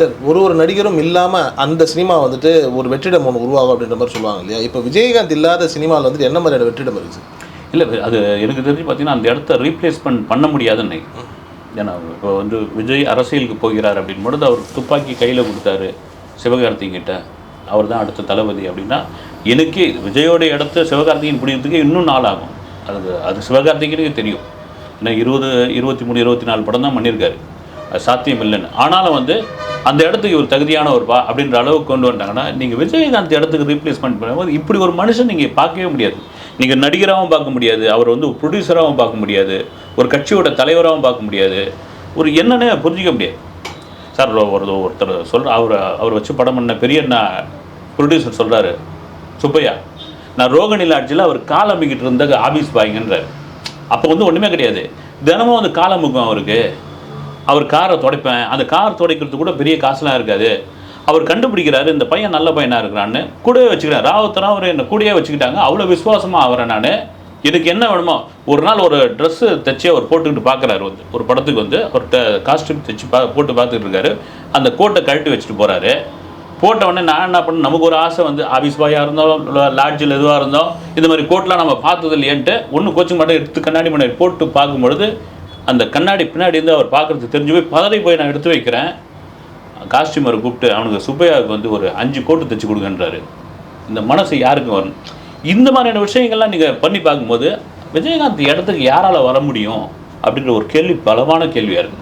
Sir ஒரு நடிகரும் இல்லாமல் அந்த சினிமா வந்துட்டு ஒரு வெற்றிடம் ஒன்று உருவாகும் அப்படின்ற மாதிரி சொல்லுவாங்க இல்லையா? இப்போ விஜயகாந்த் இல்லாத சினிமாவில் வந்துட்டு என்ன மாதிரியான வெற்றிடம் இருக்குது? இல்லை, அது எனக்கு தெரிஞ்சு பார்த்தீங்கன்னா அந்த இடத்த ரீப்ளேஸ்மெண்ட் பண்ண முடியாதுன்னு. ஏன்னா இப்போ வந்து விஜய் அரசியலுக்கு போகிறார் அப்படின்னு பொழுது அவர் துப்பாக்கி கையில் கொடுத்தாரு சிவகார்த்திகிட்ட, அவர் தான் அடுத்த தளபதி அப்படின்னா, எனக்கே விஜயோட இடத்த சிவகார்த்திகேயன் பிடிக்கிறதுக்கு இன்னும் நாள் ஆகும். அது சிவகார்த்திகேயனுக்கு தெரியும். ஏன்னா 23 24 படம் தான் பண்ணியிருக்காரு, அது சாத்தியம் இல்லைன்னு. ஆனாலும் வந்து அந்த இடத்துக்கு ஒரு தகுதியானவர்ப்பா அப்படின்ற அளவுக்கு கொண்டு வந்துட்டாங்கன்னா, நீங்கள் விஜயகாந்த் இடத்துக்கு ரீப்ளேஸ்மெண்ட் பண்ணும்போது இப்படி ஒரு மனுஷன் நீங்கள் பார்க்கவே முடியாது. நீங்கள் நடிகராகவும் பார்க்க முடியாது, அவர் வந்து ப்ரொடியூசராகவும் பார்க்க முடியாது, ஒரு கட்சியோட தலைவராகவும் பார்க்க முடியாது, ஒரு என்னன்னே புரிஞ்சிக்க முடியாது. சார் ஒருத்தர் சொல்கிற அவர் வச்சு படம் பண்ண பெரிய ப்ரொடியூசர் சொல்கிறாரு, சுப்பையா, நான் ரோகநிலை ஆட்சியில் அவர் காலம்பிக்கிட்டு இருந்த ஆஃபீஸ் பாய்ங்கன்றார். அப்போ வந்து ஒன்றுமே கிடையாது, தினமும் வந்து காலமுக்கும் அவருக்கு. அவர் காரை துடைப்பேன், அந்த கார் துடைக்கிறது கூட பெரிய காசுலாம் இருக்காது. அவர் கண்டுபிடிக்கிறாரு இந்த பையன் நல்ல பையனாக இருக்கிறான்னு, கூடவே வச்சுக்கிறேன். ராவத்தராக அவர் என்னை கூடவே வச்சுக்கிட்டாங்க. அவ்வளோ விசுவாசமாக அவரை நான் எனக்கு என்ன வேணுமோ ஒரு நாள் ஒரு ட்ரெஸ்ஸு தைச்சி அவர் போட்டுக்கிட்டு பார்க்குறாரு. வந்து ஒரு படத்துக்கு வந்து அவர் காஸ்ட்யூம் தைச்சி போட்டு பார்த்துட்டு இருக்காரு. அந்த கோட்டை கழட்டி வச்சுட்டு போகிறாரு. போட்ட உடனே நான் என்ன பண்ணேன், நமக்கு ஒரு ஆசை வந்து ஆஃபீஸ் பாயாக இருந்தோம், லாட்ஜில் எதுவாக இருந்தோம், இந்த மாதிரி கோட்டெலாம் நம்ம பார்த்தது இல்லையன்ட்டு ஒன்று கோச்சிங் மட்டும் எடுத்து கண்ணாடி முன்னாடி போட்டு பார்க்கும்பொழுது அந்த கண்ணாடி பின்னாடி இருந்து அவர் பார்க்குறது தெரிஞ்சு போய் பதறி போய் நான் எடுத்து வைக்கிறேன். காஸ்டியூமரை கூப்பிட்டு அவனுக்கு சுப்பையாவுக்கு வந்து ஒரு 5 கோட்டு தைச்சி கொடுங்கன்றாரு. இந்த மனசு யாருக்கும் வரும்? இந்த மாதிரியான விஷயங்கள்லாம் நீங்கள் பண்ணி பார்க்கும்போது விஜயகாந்த் இடத்துக்கு யாரால் வர முடியும் அப்படின்ற ஒரு கேள்வி பலமான கேள்வியாக இருக்குது.